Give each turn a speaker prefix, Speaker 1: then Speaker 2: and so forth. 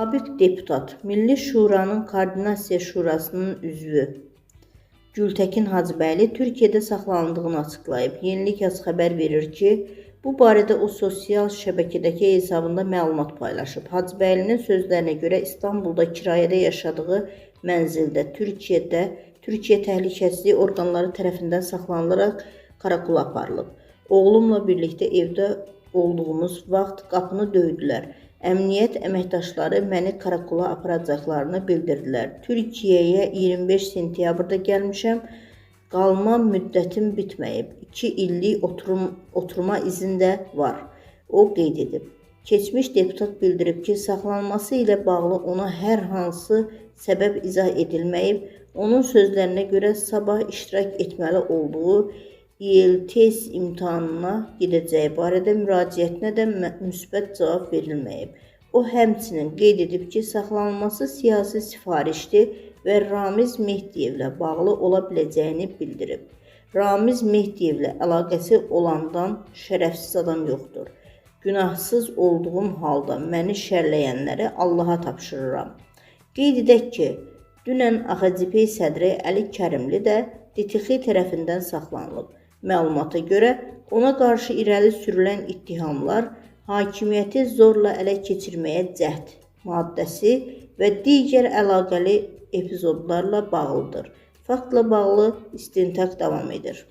Speaker 1: Sabiq deputat, Milli Şuranın Koordinasiya Şurasının üzvü Gültəkin Hacıbəyli Türkiyədə saxlanıldığını açıqlayıb. Yenilik Az xəbər verir ki, bu barədə o sosial şəbəkədəki hesabında məlumat paylaşıb. Hacıbəylinin sözlərinə görə İstanbulda kirayədə yaşadığı mənzildə Türkiyə Təhlükəsizlik orqanları tərəfindən saxlanılaraq karakola aparılıb. Oğlumla birlikdə evdə olduğumuz vaxt qapını döydülər. Əmniyyət əməkdaşları məni karakola aparacaqlarını bildirdilər. Türkiyəyə 25 sentyabrda gəlmişəm. Qalma müddətim bitməyib. 2 illik oturma izin də var. O qeyd edib. Keçmiş deputat bildirib ki, saxlanması ilə bağlı ona hər hansı səbəb izah edilməyib. Onun sözlərinə görə sabah iştirak etməli olduğu İELTS imtahanına gedəcəyi barədə müraciətinə də müsbət cavab verilməyib. O həmçinin qeyd edib ki, saxlanılması siyasi sifarişdir və Ramiz Mehdiyevlə bağlı ola biləcəyini bildirib. Ramiz Mehdiyevlə əlaqəsi olandan şərəfsiz adam yoxdur. Günahsız olduğum halda məni şərləyənləri Allaha tapşırıram. Qeyd edək ki, dünən AXDP sədri Əli Kərimli də DTX tərəfindən saxlanılıb. Məlumata görə ona qarşı irəli sürülən ittihamlar hakimiyyəti zorla ələ keçirməyə cəhd maddəsi və digər əlaqəli epizodlarla bağlıdır. Faktla bağlı istintaq davam edir.